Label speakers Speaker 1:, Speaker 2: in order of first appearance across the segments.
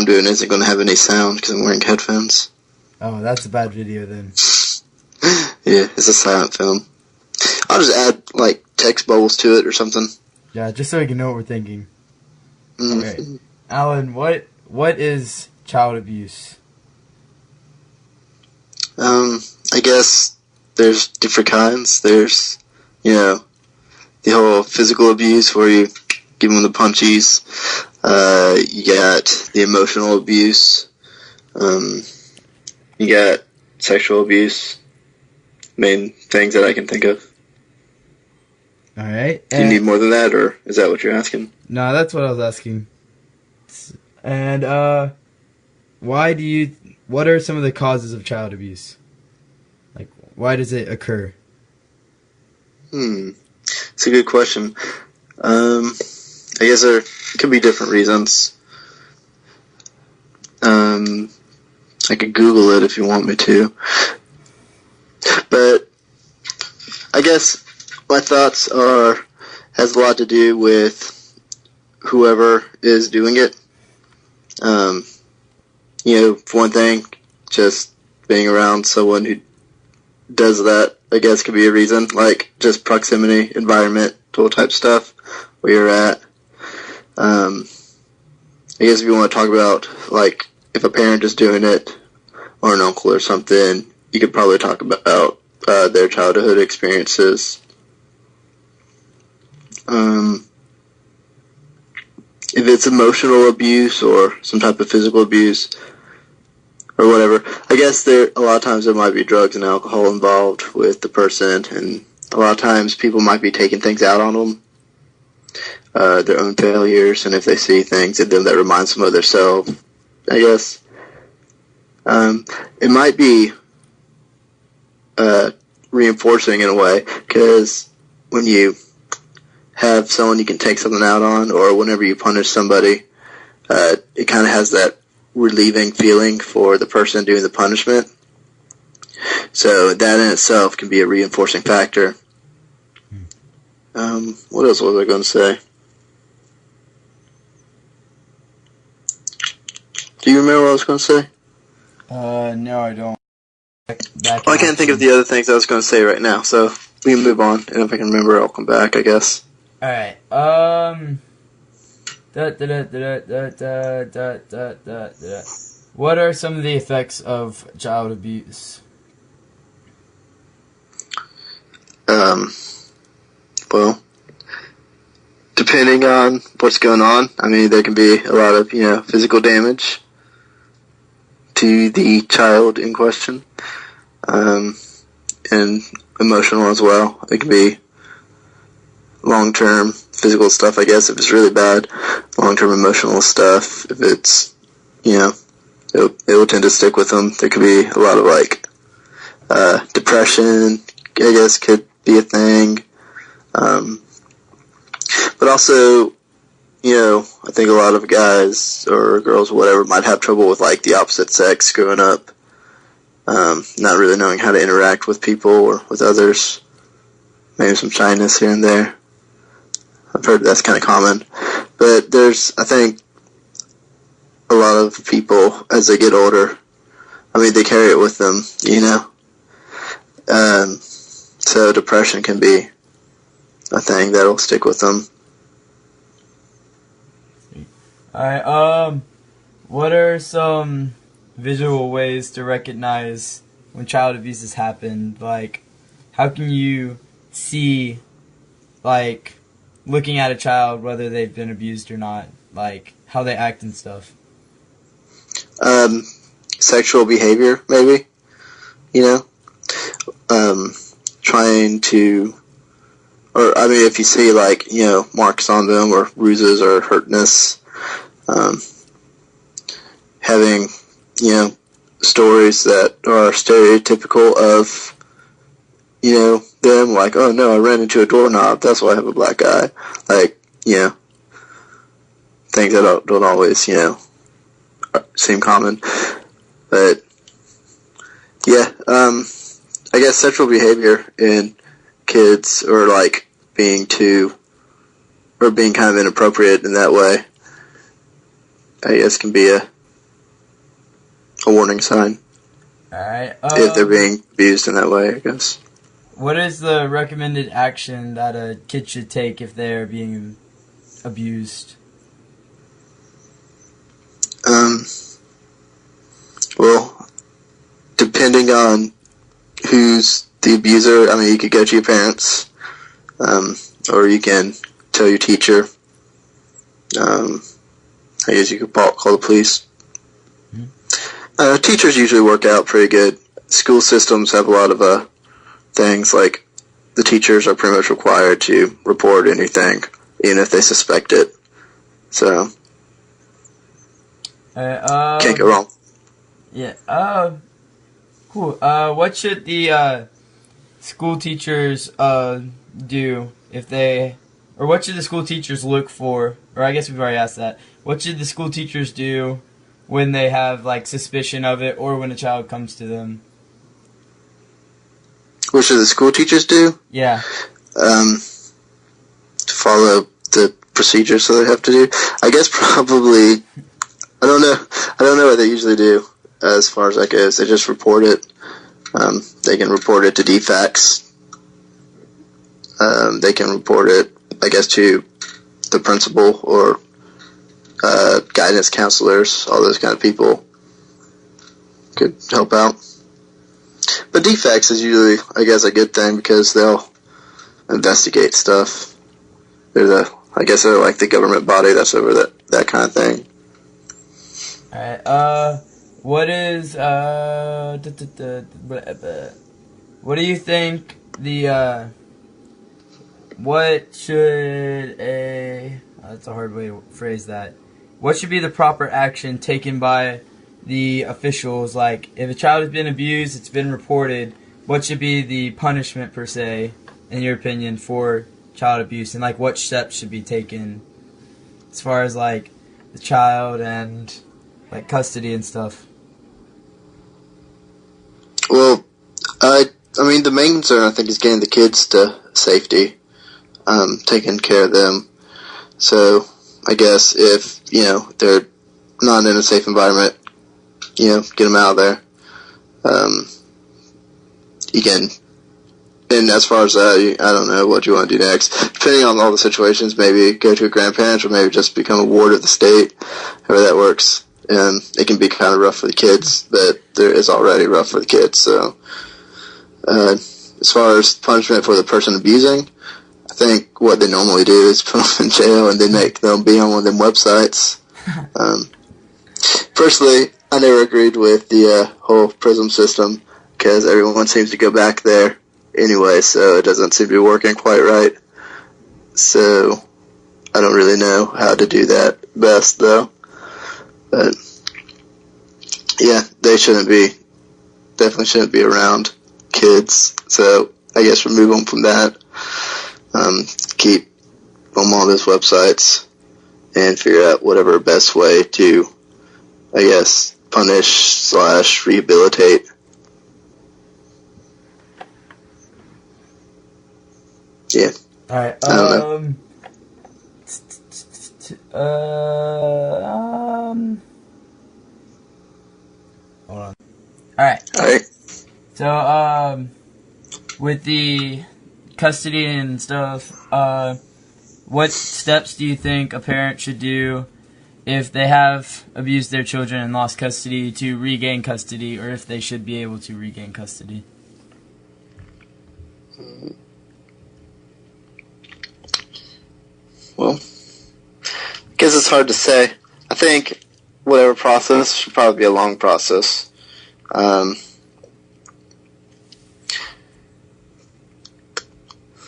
Speaker 1: I'm doing isn't going to have any sound because I'm wearing headphones.
Speaker 2: Oh, that's a bad video then.
Speaker 1: Yeah, it's a silent film. I'll just add, like, text bubbles to it or something.
Speaker 2: Yeah, just so we can know what we're thinking.
Speaker 1: Mm.
Speaker 2: All right. Alan, what is child abuse?
Speaker 1: I guess there's different kinds. There's, the whole physical abuse where you give them the punchies. You got the emotional abuse. You got sexual abuse. Main things that I can think of.
Speaker 2: All right.
Speaker 1: Do you need more than that, or is that what you're asking?
Speaker 2: No, that's what I was asking. And what are some of the causes of child abuse? Like, why does it occur?
Speaker 1: It's a good question. I guess there could be different reasons. I could Google it if you want me to. But I guess my thoughts has a lot to do with whoever is doing it. For one thing, just being around someone who does that, I guess, could be a reason. Like, just proximity, environmental type stuff, where you're at. I guess if you want to talk about, like, if a parent is doing it, or an uncle or something, you could probably talk about their childhood experiences. If it's emotional abuse or some type of physical abuse or whatever, I guess a lot of times there might be drugs and alcohol involved with the person, and a lot of times people might be taking things out on them, their own failures, and if they see things in them that reminds them of their self, I guess. It might be reinforcing in a way, because when you have someone you can take something out on, or whenever you punish somebody, it kind of has that relieving feeling for the person doing the punishment. So that in itself can be a reinforcing factor. What else was I going to say? Do you remember what I was going to say?
Speaker 2: No, I don't.
Speaker 1: I can't think of the other things I was going to say right now, so we can move on, and if I can remember, I'll come back, I guess.
Speaker 2: Alright, what are some of the effects of child abuse?
Speaker 1: Well, depending on what's going on, I mean, there can be a lot of, physical damage to the child in question, and emotional as well. It can be long-term physical stuff, I guess, if it's really bad. Long-term emotional stuff, if it's, it will tend to stick with them. There could be a lot of, like, depression, I guess, could be a thing. But also, I think a lot of guys or girls or whatever might have trouble with, like, the opposite sex growing up. Not really knowing how to interact with people or with others. Maybe some shyness here and there. I've heard that's kind of common. But there's, I think, a lot of people, as they get older, I mean, they carry it with them, So depression can be a thing that'll stick with them.
Speaker 2: Alright, what are some visual ways to recognize when child abuse has happened? Like, how can you see, like, looking at a child, whether they've been abused or not, like, how they act and stuff?
Speaker 1: Sexual behavior, maybe, trying to, or, I mean, if you see, like, marks on them, or bruises, or hurtness, having, stories that are stereotypical of, them, like, oh no, I ran into a doorknob, that's why I have a black eye. Like, things that don't always, seem common. But, yeah, I guess sexual behavior in kids, or like being kind of inappropriate in that way, I guess can be a warning sign.
Speaker 2: Alright.
Speaker 1: If they're being abused in that way, I guess.
Speaker 2: What is the recommended action that a kid should take if they're being abused?
Speaker 1: Well, depending on who's the abuser, I mean, you could go to your parents, or you can tell your teacher. I guess you could call the police. Teachers usually work out pretty good. School systems have a lot of things like the teachers are pretty much required to report anything, even if they suspect it. So can't go wrong.
Speaker 2: Yeah. Cool. What should the school teachers do if they, or what should the school teachers look for? Or I guess we've already asked that. What should the school teachers do when they have like suspicion of it, or when a child comes to them?
Speaker 1: What should the school teachers do?
Speaker 2: Yeah.
Speaker 1: To follow the procedures that they have to do. I guess probably. I don't know what they usually do as far as that goes. They just report it. They can report it to DFACS. They can report it, I guess, to the principal or guidance counselors. All those kind of people could help out. But DFACS is usually, I guess, a good thing because they'll investigate stuff. I guess they're like the government body that's over that kind of thing.
Speaker 2: Alright, what do you think that's a hard way to phrase that. What should be the proper action taken by the officials? Like, if a child has been abused, it's been reported, what should be the punishment, per se, in your opinion, for child abuse? And, like, what steps should be taken as far as, like, the child and, like, custody and stuff?
Speaker 1: Well, I mean, the main concern, I think, is getting the kids to safety, taking care of them. So, I guess if, they're not in a safe environment, get them out of there. You can, and as far as that, I don't know what you want to do next. Depending on all the situations, maybe go to a grandparent or maybe just become a ward of the state, however that works. And it can be kind of rough for the kids, but there is already rough for the kids. So, as far as punishment for the person abusing, I think what they normally do is put them in jail and they make them be on one of them websites. Personally, I never agreed with the whole PRISM system because everyone seems to go back there anyway, so it doesn't seem to be working quite right. So, I don't really know how to do that best, though. But, yeah, definitely shouldn't be around kids, so I guess remove them from that. Keep them on those websites and figure out whatever best way to, I guess, punish/rehabilitate. Yeah.
Speaker 2: Alright,
Speaker 1: I don't know.
Speaker 2: Hold on. Alright. So, with the custody and stuff, what steps do you think a parent should do if they have abused their children and lost custody to regain custody, or if they should be able to regain custody?
Speaker 1: Well, I guess it's hard to say. I think whatever process should probably be a long process.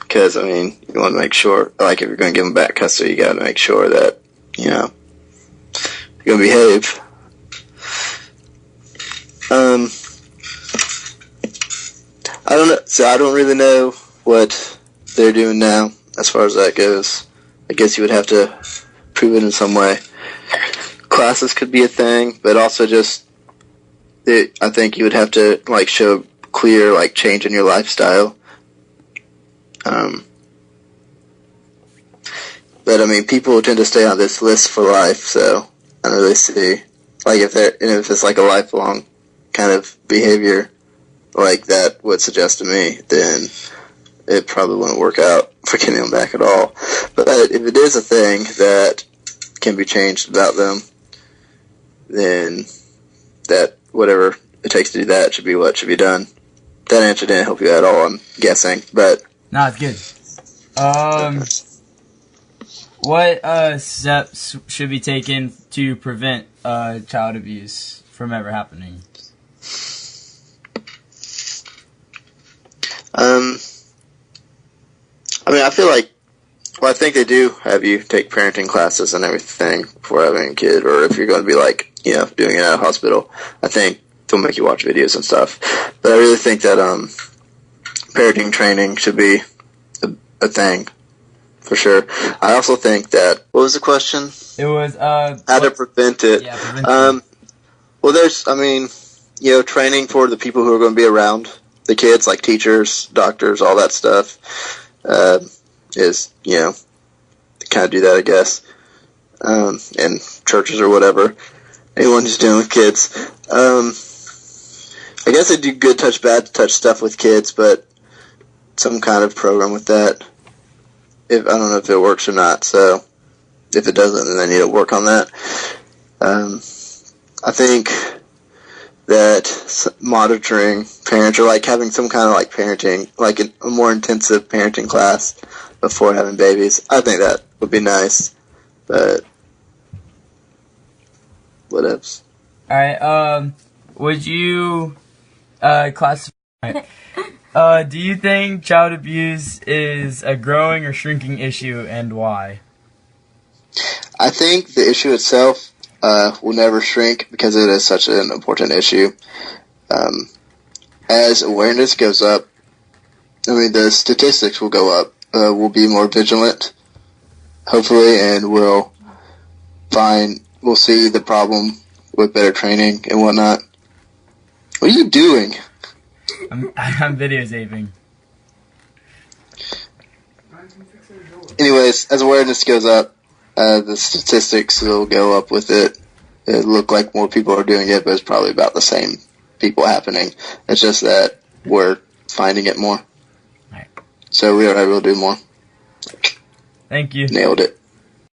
Speaker 1: Because, I mean, you want to make sure, like, if you're going to give them back custody, you got to make sure that, they're going to behave. I don't know. So I don't really know what they're doing now as far as that goes. I guess you would have to prove it in some way. Classes could be a thing, but also just, I think you would have to, like, show clear, like, change in your lifestyle. But I mean, people tend to stay on this list for life, so I don't really see, like, if it's like a lifelong kind of behavior like that would suggest to me, then it probably wouldn't work out for getting them back at all. But if it is a thing that can be changed about them, then that whatever it takes to do that should be what should be done. That answer didn't help you at all, I'm guessing, but...
Speaker 2: No, it's good. What steps should be taken to prevent child abuse from ever happening?
Speaker 1: I mean, I feel like, well, I think they do have you take parenting classes and everything before having a kid, or if you're going to be like, you know, doing it at a hospital, I think they'll make you watch videos and stuff. But I really think that parenting training should be a thing, for sure. I also think that, what was the question?
Speaker 2: It was,
Speaker 1: how to prevent it.
Speaker 2: Yeah, prevent it.
Speaker 1: Well, there's, I mean, you know, training for the people who are going to be around the kids, like teachers, doctors, all that stuff, is, you know, kind of do that, I guess, and churches or whatever, anyone who's dealing with kids. I guess they do good touch, bad touch stuff with kids, but some kind of program with that. I don't know if it works or not, so if it doesn't, then they need to work on that. I think that monitoring parents, or like having some kind of like parenting, like a more intensive parenting class before having babies, I think that would be nice, but what else?
Speaker 2: Alright, would you classify... do you think child abuse is a growing or shrinking issue, and why?
Speaker 1: I think the issue itself will never shrink because it is such an important issue. As awareness goes up, I mean, the statistics will go up. We'll be more vigilant, hopefully, and we'll see the problem with better training and whatnot. What are you doing?
Speaker 2: I'm videotaping.
Speaker 1: Anyways, as awareness goes up, the statistics will go up with it. It look like more people are doing it, but it's probably about the same people happening. It's just that we're finding it more.
Speaker 2: Right.
Speaker 1: So we are able to do more.
Speaker 2: Thank you.
Speaker 1: Nailed it.